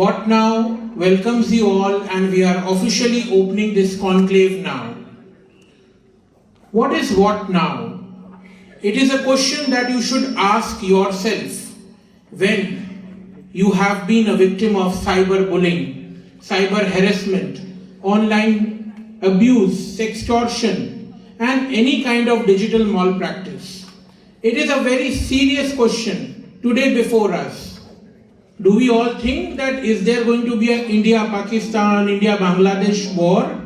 What Now welcomes you all, and we are officially opening this conclave now. What is what now? It is a question that you should ask yourself when you have been a victim of cyberbullying, cyber harassment, online abuse, sextortion, and any kind of digital malpractice. It is a very serious question today before us. Do we all think that is there going to be an India-Pakistan, India-Bangladesh war?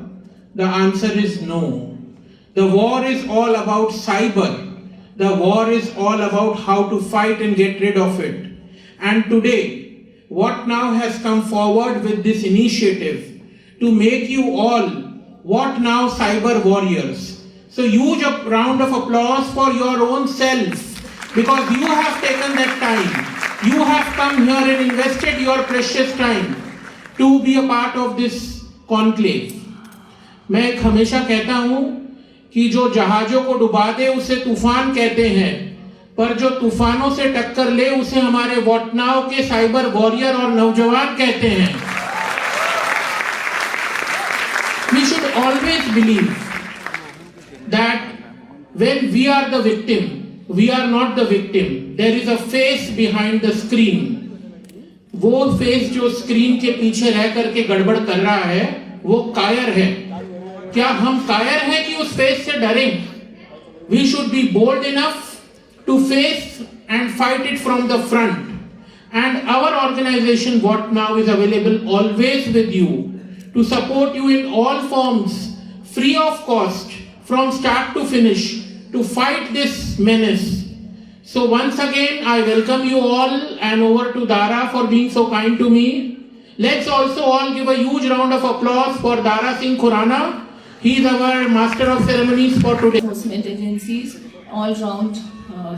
The answer is no. The war is all about cyber. The war is all about how to fight and get rid of it. And today, What Now has come forward with this initiative to make you all What Now cyber warriors. So huge round of applause for your own self, because you have taken that time. You have come here and invested your precious time to be a part of this conclave. मैं हमेशा कहता हूँ कि जो जहाजों को डुबा दे उसे तूफान कहते हैं, पर जो तूफानों से टक्कर ले उसे हमारे व्हाट नाउ के साइबर वॉरियर और नौजवान कहते हैं. We should always believe that when we are the victim, we are not the victim. There is a face behind the screen. वो फेस जो स्क्रीन के पीछे रह करके गड़बड़ कर रहा है वो कायर है. क्या हम कायर हैं कि उस फेस से डरें? We should be bold enough to face and fight it from the front. And our organization What Now is available always with you to support you in all forms, free of cost, from start to finish, to fight this menace. So once again, I welcome you all, and over to Dara for being so kind to me. Let's also all give a huge round of applause for Dara Singh Khurana. He is our master of ceremonies for today. Enforcement agencies, all-round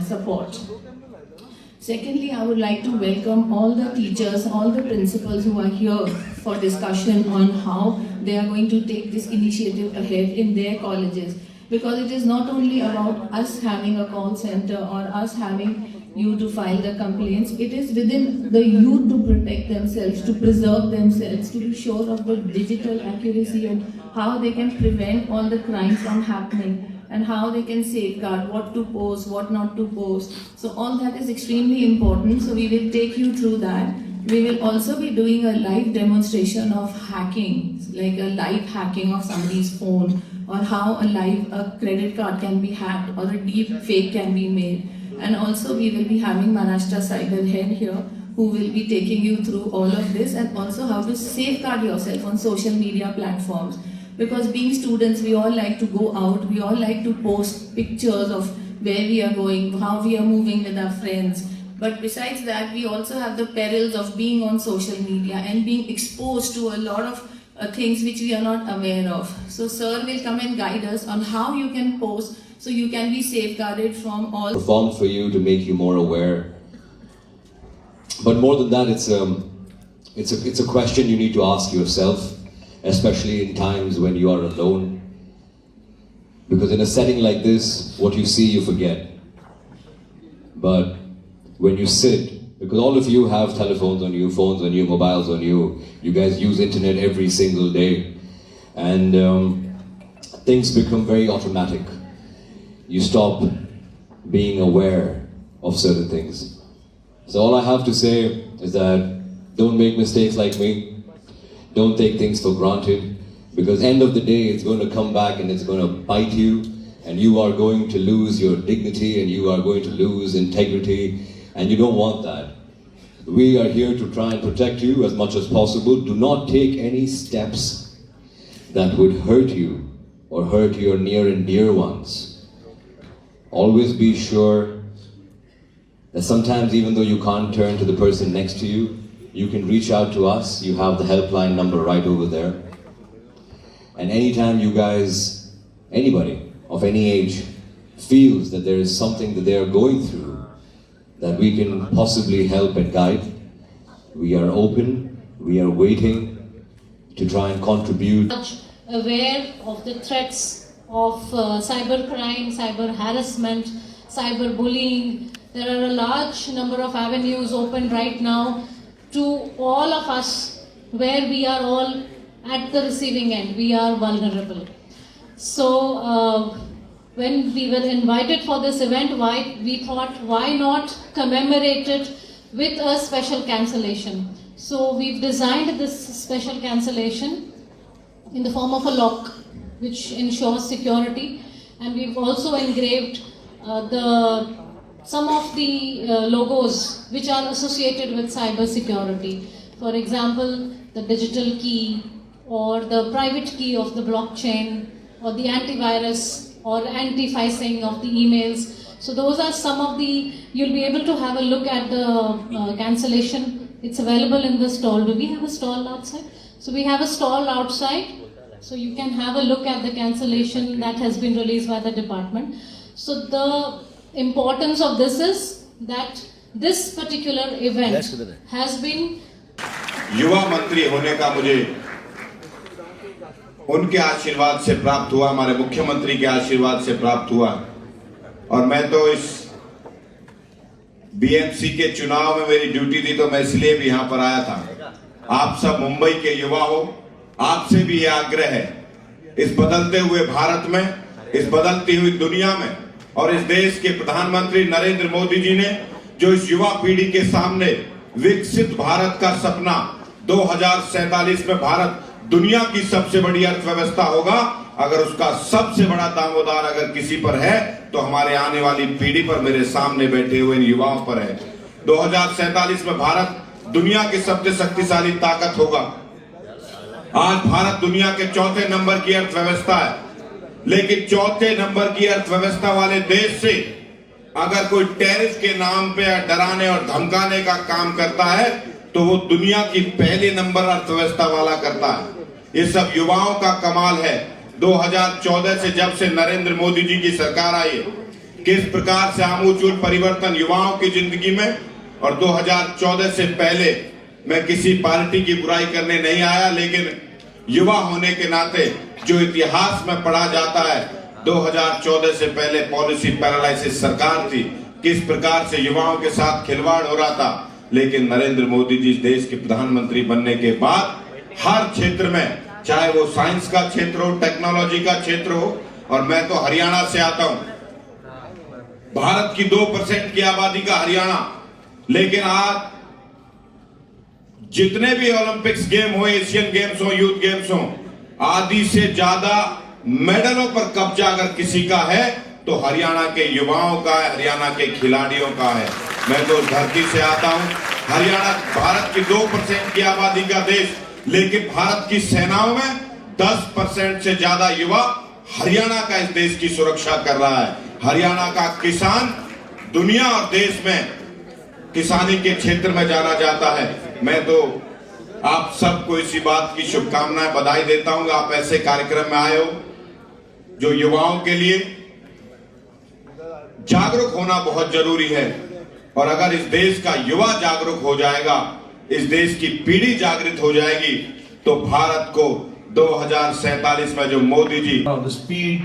support. Secondly, I would like to welcome all the teachers, all the principals who are here for discussion on how they are going to take this initiative ahead in their colleges. Because it is not only about us having a call center or us having you to file the complaints, it is within the youth to protect themselves, to preserve themselves, to be sure of the digital accuracy and how they can prevent all the crimes from happening and how they can safeguard what to post, what not to post. So all that is extremely important. So we will take you through that. We will also be doing a live demonstration of hacking, like a live hacking of somebody's phone, or how a credit card can be hacked or a deep fake can be made. And also we will be having Manashta Cyber Head here who will be taking you through all of this, and also how to safeguard yourself on social media platforms. Because being students, we all like to go out, we all like to post pictures of where we are going, how we are moving with our friends. But besides that, we also have the perils of being on social media and being exposed to a lot of things which we are not aware of. So sir will come and guide us on how you can post so you can be safeguarded from all. Performed for you to make you more aware. But more than that, it's a question you need to ask yourself, especially in times when you are alone. Because in a setting like this, what you see you forget. But when you sit, because all of you have telephones on you, phones on you, mobiles on you, you guys use internet every single day, and things become very automatic. You stop being aware of certain things. So all I have to say is that don't make mistakes like me. Don't take things for granted, because end of the day it's going to come back and it's going to bite you, and you are going to lose your dignity and you are going to lose integrity, and you don't want that. We are here to try and protect you as much as possible. Do not take any steps that would hurt you or hurt your near and dear ones. Always be sure that sometimes, even though you can't turn to the person next to you, you can reach out to us. You have the helpline number right over there. And anytime you guys, anybody of any age, feels that there is something that they are going through that we can possibly help and guide, we are open, we are waiting to try and contribute. Aware of the threats of cybercrime, cyber harassment, cyberbullying. There are a large number of avenues open right now to all of us, where we are all at the receiving end, we are vulnerable. So when we were invited for this event, we thought, why not commemorate it with a special cancellation? So we've designed this special cancellation in the form of a lock, which ensures security, and we've also engraved some of the logos which are associated with cyber security. For example, the digital key, or the private key of the blockchain, or the antivirus or anti-phishing of the emails. So those are some of the, you'll be able to have a look at the cancellation. It's available in the stall. Do we have a stall outside? So we have a stall outside. So you can have a look at the cancellation that has been released by the department. So the importance of this is that this particular event has been... युवा मंत्री होने का मुझे उनके आशीर्वाद से प्राप्त हुआ, हमारे मुख्यमंत्री के आशीर्वाद से प्राप्त हुआ। और मैं तो इस बीएमसी के चुनाव में मेरी ड्यूटी थी, तो मैं इसलिए भी यहां पर आया था। आप सब मुंबई के युवा हो, आपसे भी यह आग्रह है, इस बदलते हुए भारत में, इस बदलती हुई दुनिया में, और इस देश के प्रधानमंत्री नरेंद्र मोदी जी ने जो इस युवा पीढ़ी के सामने विकसित भारत का सपना 2047 में भारत दुनिया की सबसे बड़ी अर्थव्यवस्था होगा, अगर उसका सबसे बड़ा दामोदार अगर किसी पर है तो हमारे आने वाली पीढ़ी पर, मेरे सामने बैठे हुए इन युवाओं पर है। 2047 में भारत दुनिया की सबसे शक्तिशाली ताकत होगा। आज भारत दुनिया के 4थे नंबर की अर्थव्यवस्था है, लेकिन 4थे नंबर की अर्थव्यवस्था वाले देश से अगर कोई टैरिफ के नाम पे डराने और धमकाने का काम करता है तो वो दुनिया की पहले नंबर अर्थव्यवस्था वाला करता है। ये सब युवाओं का कमाल है। 2014 से जब से नरेंद्र मोदी जी की सरकार आई है, किस प्रकार से आमूल परिवर्तन युवाओं की जिंदगी में। और 2014 से पहले मैं किसी पार्टी की बुराई करने नहीं आया, लेकिन युवा होने के नाते जो इतिहास में पढ़ा जाता है, 2014 से पहले पॉलिसी पैरालिसिस सरकार थी, किस प्रकार से युवाओं के साथ खिलवाड़ हो रहा था। लेकिन नरेंद्र मोदी जी देश के प्रधानमंत्री बनने के बाद हर क्षेत्र में, चाहे वो साइंस का क्षेत्र हो, टेक्नोलॉजी का क्षेत्र हो, और मैं तो हरियाणा से आता हूं, भारत की 2% की आबादी का हरियाणा, लेकिन आज जितने भी ओलंपिक्स गेम हो, एशियन गेम्स हो, यूथ गेम्स हो, आधी से ज्यादा मेडलों पर कब्जा अगर किसी का है तो हरियाणा के युवाओं का है, हरियाणा के खिलाड़ियों का है। मैं तो धरती से आता हूं। हरियाणा भारत की 2% की आबादी का देश, लेकिन भारत की सेनाओं में 10% से ज्यादा युवा हरियाणा का इस देश की सुरक्षा कर रहा है। हरियाणा का किसान दुनिया और देश में किसानी के क्षेत्र में जाना जाता है। मैं तो आप सबको इसी बात की शुभकामनाएं, बधाई देता हूं। आप ऐसे कार्यक्रम में आए हो जो युवाओं के लिए जागरूक होना बहुत जरूरी है। और अगर इस देश का युवा जागरूक हो जाएगा, इस देश की पीढ़ी जागृत हो जाएगी, तो भारत को 2047 में जो Modi ji, the speed,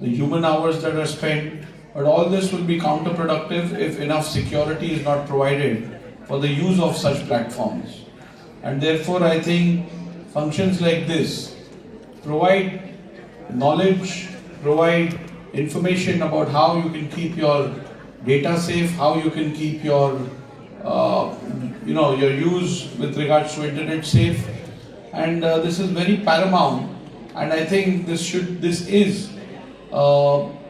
the human hours that are spent, but all this will be counterproductive if enough security is not provided for the use of such platforms. And therefore I think functions like this provide knowledge, provide information about how you can keep your data safe, how you can keep your your use with regards to internet safe, and this is very paramount. And I think this is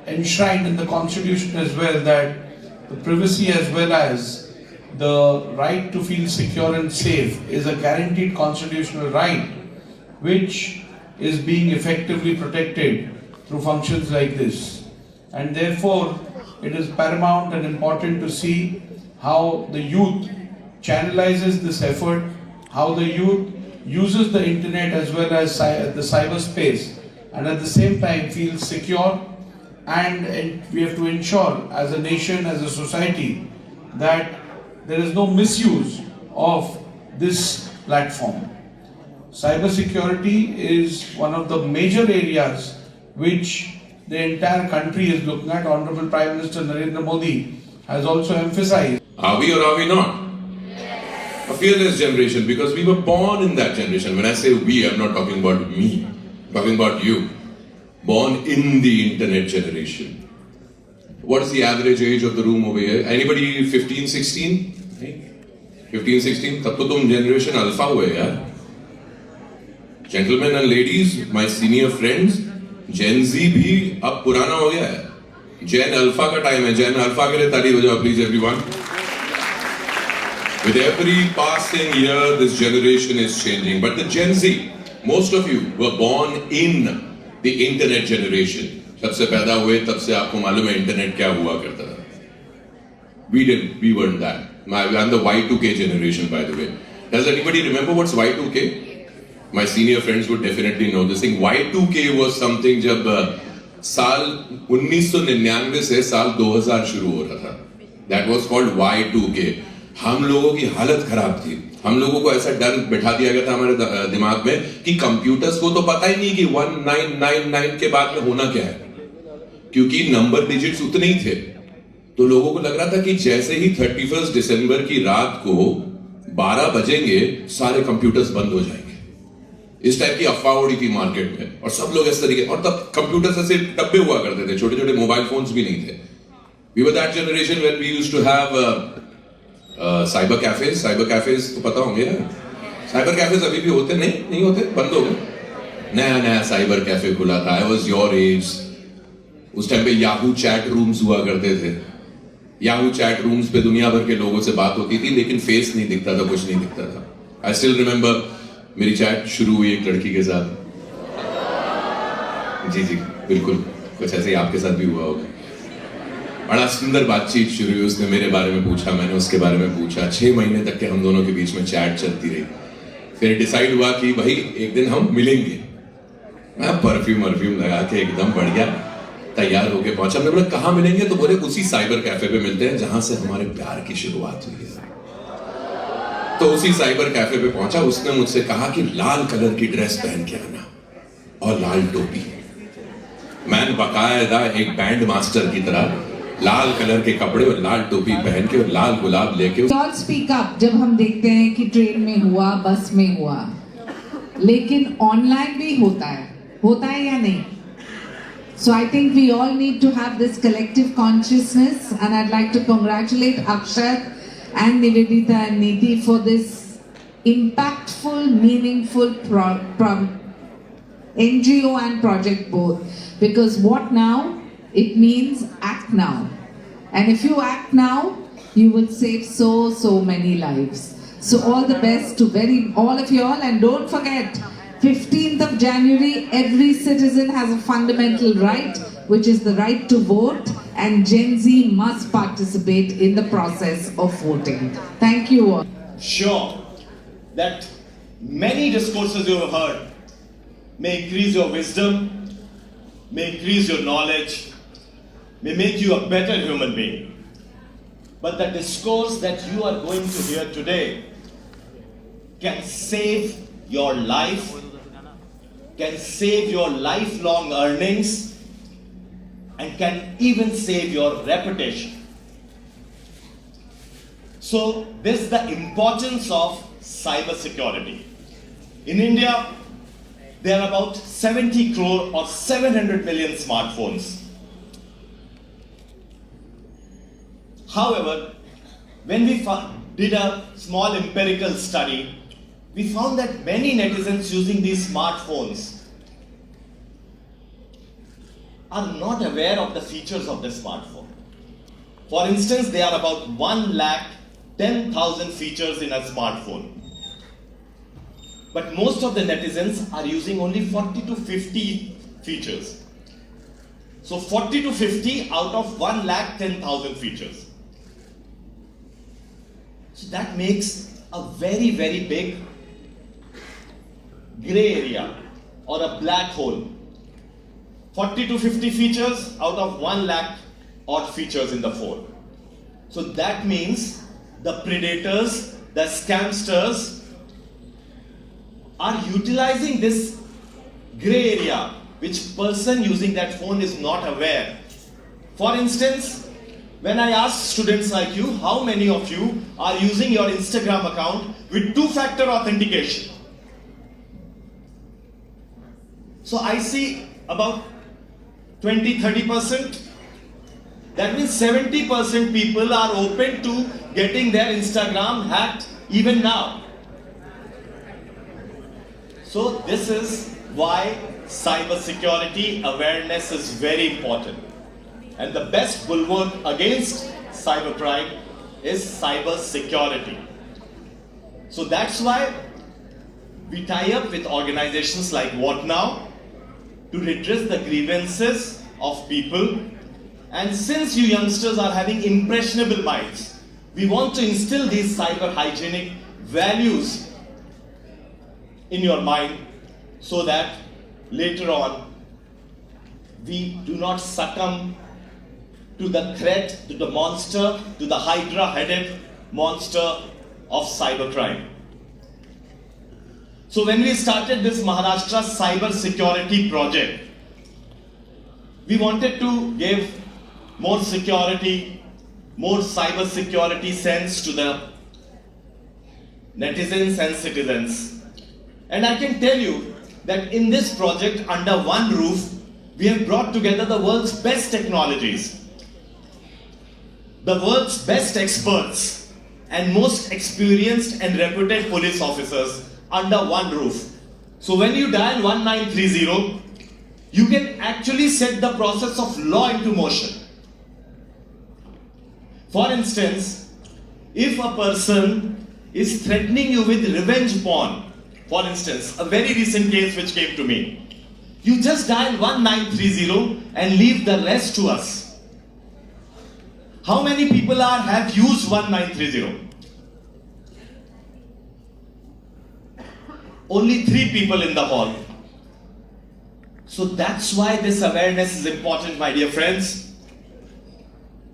enshrined in the Constitution as well, that the privacy as well as the right to feel secure and safe is a guaranteed constitutional right, which is being effectively protected through functions like this. And therefore it is paramount and important to see how the youth channelizes this effort, how the youth uses the internet as well as the cyberspace, and at the same time feels secure. And we have to ensure as a nation, as a society, that there is no misuse of this platform. Cybersecurity is one of the major areas which the entire country is looking at. Honorable Prime Minister Narendra Modi has also emphasized. Are we or are we not? A fearless generation, because we were born in that generation. When I say we, I'm not talking about me, I'm talking about you. Born in the internet generation. What is the average age of the room over here? Anybody 15, 16? 15, 16? तब तो तुम generation alpha हुए यार. Gentlemen and ladies, my senior friends, Gen Z भी अब पुराना हो गया है. Gen Alpha का टाइम है. Gen Alpha के लिए ताली बजाओ please everyone. With every passing year, this generation is changing. But the Gen Z, most of you were born in the internet generation. सबसे पैदा हुए तब से आपको मालूम है इंटरनेट क्या हुआ करता था. We weren't that. I'm the Y2K generation, by the way. Does anybody remember what's Y2K? My senior friends would definitely know this thing. Y2K was something जब साल 1999 से साल 2000 शुरू हो रहा था. That was called Y2K. हम लोगों की हालत खराब थी. हम लोगों को ऐसा डर बैठा दिया गया था हमारे दिमाग में कि कंप्यूटर्स को तो पता ही नहीं कि 1999 के बाद में होना क्या है, क्योंकि नंबर डिजिट्स उतने ही थे. तो लोगों को लग रहा था कि जैसे ही 31 दिसंबर की रात को 12 बजेंगे सारे कंप्यूटर्स बंद हो जाएंगे. इस टाइप की अफवाह उड़ी थी मार्केट में और सब लोग इस तरीके. और तब कंप्यूटर्स ऐसे डब्बे हुआ करते थे, छोटे छोटे मोबाइल फोन्स भी नहीं थे. We were that generation when we used to have cyber cafes. Cyber cafes तो पता होंगे ना. साइबर कैफेज अभी भी होते नहीं होते, बंद हो गए. नया नया साइबर कैफे खुला था. I was your age. उस टाइम पे याहू चैट रूम्स हुआ करते थे. याहू चैट रूम्स पे दुनिया भर के लोगों से बात होती थी, लेकिन फेस नहीं दिखता था, कुछ नहीं दिखता था. आई स्टिल रिमेंबर मेरी चैट शुरू हुई एक लड़की के साथ. जी बिल्कुल कुछ ऐसे ही आपके साथ भी हुआ होगा. बड़ा सुंदर बातचीत शुरू हुई. उसने मेरे बारे में पूछा, मैंने उसके बारे में पूछा. 6 महीने तक के हम दोनों के बीच में चैट चलती रही. फिर डिसाइड हुआ कि भाई एक दिन हम मिलेंगे. मैं परफ्यूम लगा के एकदम बढ़िया तैयार होके पहुंचा. हमने बोला कहाँ मिलेंगे, तो बोले उसी साइबर कैफे पे मिलते हैं जहां से हमारे प्यार की शुरुआत हुई है. तो उसी साइबर कैफे पे पहुंचा. उसने मुझसे कहा कि लाल कलर की ड्रेस पहन के आना और लाल टोपी. मैंने बाकायदा एक बैंड मास्टर की तरह लाल कलर के कपड़े और लाल टोपी पहन के और लाल गुलाब लेके. ऑल स्पीक अप जब हम देखते हैं कि ट्रेन में हुआ, बस में हुआ, लेकिन ऑनलाइन भी होता है या नहीं? So I think we all need to have this collective consciousness, and I'd like to congratulate Akshat and Nivedita and Nidhi for this impactful, meaningful NGO and project both. Because what now? It means act now. And if you act now, you will save so many lives. So all the best to all of you all, and don't forget, 15th of January, every citizen has a fundamental right, which is the right to vote, and Gen Z must participate in the process of voting. Thank you all. Sure that many discourses you have heard may increase your wisdom, may increase your knowledge, may make you a better human being. But the discourse that you are going to hear today can save your life, can save your lifelong earnings, and can even save your reputation. So this is the importance of cyber security. In India, there are about 70 crore or 700 million smartphones. However, when we did a small empirical study, we found that many netizens using these smartphones are not aware of the features of the smartphone. For instance, there are about 1,10,000 features in a smartphone. But most of the netizens are using only 40 to 50 features. So 40 to 50 out of 1,10,000 features. So that makes a very big gray area or a black hole. 40 to 50 features out of 1,00,000 odd features in the phone. So that means the predators, the scamsters are utilizing this gray area which person using that phone is not aware. For instance, when I ask students like you, how many of you are using your Instagram account with two-factor authentication? So I see about 20-30%. That means 70% people are open to getting their Instagram hacked even now. So this is why cybersecurity awareness is very important. And the best bulwark against cybercrime is cybersecurity. So that's why we tie up with organizations like What Now to redress the grievances of people. And since you youngsters are having impressionable minds, we want to instill these cyber hygienic values in your mind so that later on we do not succumb to the threat, to the monster, to the hydra-headed monster of cybercrime. So when we started this Maharashtra Cyber Security Project, we wanted to give more security, more cyber security sense to the netizens and citizens. And I can tell you that in this project, under one roof, we have brought together the world's best technologies, the world's best experts, and most experienced and reputed police officers under one roof. So when you dial 1930, you can actually set the process of law into motion. For instance, if a person is threatening you with revenge porn, for instance, a very recent case which came to me, you just dial 1930 and leave the rest to us. How many people have used 1930? Only 3 people in the hall. So that's why this awareness is important, my dear friends.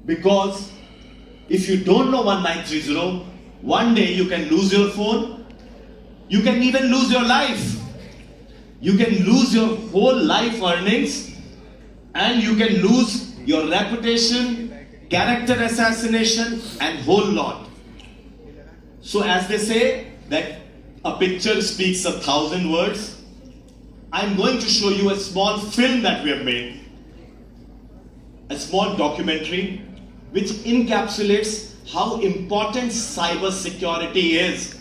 Because if you don't know 1930, one day you can lose your phone, you can even lose your life. You can lose your whole life earnings, and you can lose your reputation, character assassination, and whole lot. So as they say that a picture speaks 1,000 words, I'm going to show you a small film that we have made, a small documentary which encapsulates how important cyber security is.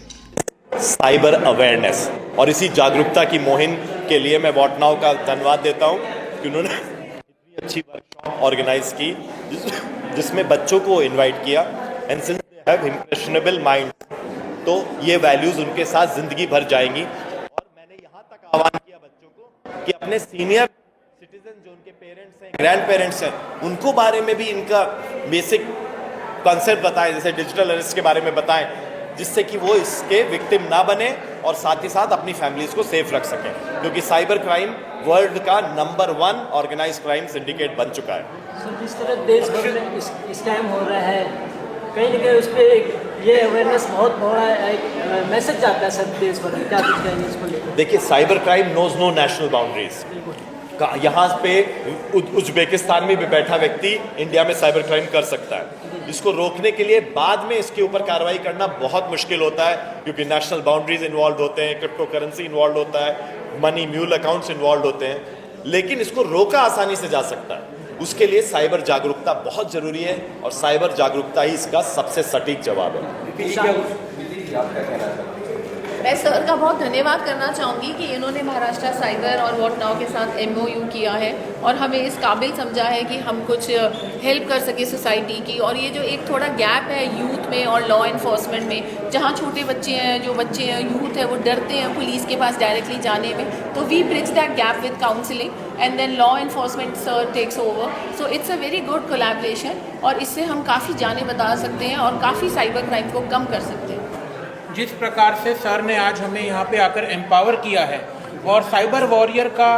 Cyber awareness और इसी जागरूकता की मुहिम के लिए मैं what now का धन्यवाद देता हूं कि उन्होंने इतनी अच्छी वर्कशॉप ऑर्गेनाइज की जिसमें बच्चों को इनवाइट किया and since they have impressionable mind तो ये वैल्यूज उनके साथ जिंदगी भर जाएंगी। और मैंने यहाँ तक आह्वान किया बच्चों को कि अपने सीनियर सिटीजन जो उनके पेरेंट्स हैं, ग्रैंड पेरेंट्स हैं, उनको बारे में भी इनका बेसिक कॉन्सेप्ट बताएं, जैसे डिजिटल अरेस्ट के बारे में बताएं, जिससे कि वो इसके विक्टिम ना बने और साथ ही साथ अपनी फैमिलीज को सेफ रख सकें, क्योंकि साइबर क्राइम वर्ल्ड का नंबर 1 ऑर्गेनाइज क्राइम सिंडिकेट बन चुका है। सर, जिस तरह देश भर में स्कैम हो रहा है, कहीं ना कहीं उस पर ये अवेयरनेस बहुत बड़ा एक मैसेज जाता है सर देश भर में, क्या दिखता है इसको लेकर? देखिए, cyber crime knows no national boundaries. यहाँ पे उज्बेकिस्तान में भी बैठा व्यक्ति इंडिया में साइबर क्राइम कर सकता है। इसको रोकने के लिए बाद में इसके ऊपर कार्रवाई करना बहुत मुश्किल होता है, क्योंकि नेशनल बाउंड्रीज इन्वॉल्व होते हैं, क्रिप्टो करेंसी इन्वॉल्व होता है, मनी म्यूल अकाउंट्स इन्वॉल्व होते हैं, लेकिन इसको रोका आसानी से जा सकता है। उसके लिए साइबर जागरूकता बहुत जरूरी है और साइबर जागरूकता ही इसका सबसे सटीक जवाब है। मैं सर का बहुत धन्यवाद करना चाहूँगी कि इन्होंने महाराष्ट्र साइबर और वॉट नाउ के साथ MOU किया है और हमें इस काबिल समझा है कि हम कुछ हेल्प कर सके सोसाइटी की। और ये जो एक थोड़ा गैप है यूथ में और लॉ इन्फोर्समेंट में, जहाँ छोटे बच्चे हैं, जो बच्चे हैं, यूथ है, वो डरते हैं पुलिस के पास डायरेक्टली जाने में, तो we bridge that gap with counselling and then law enforcement sir takes over. So it's a very good collaboration और इससे हम काफ़ी जाने बता सकते हैं और काफ़ी साइबर क्राइम को कम कर सकते हैं। जिस प्रकार से सर ने आज हमें यहाँ पे आकर एम्पावर किया है और साइबर वॉरियर का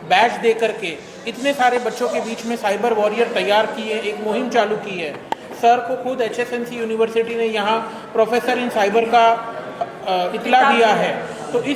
बैच दे करके इतने सारे बच्चों के बीच में साइबर वॉरियर तैयार किए, एक मुहिम चालू की है। सर को खुद HSNC यूनिवर्सिटी ने यहाँ प्रोफेसर इन साइबर का इतला दिया है। तो इस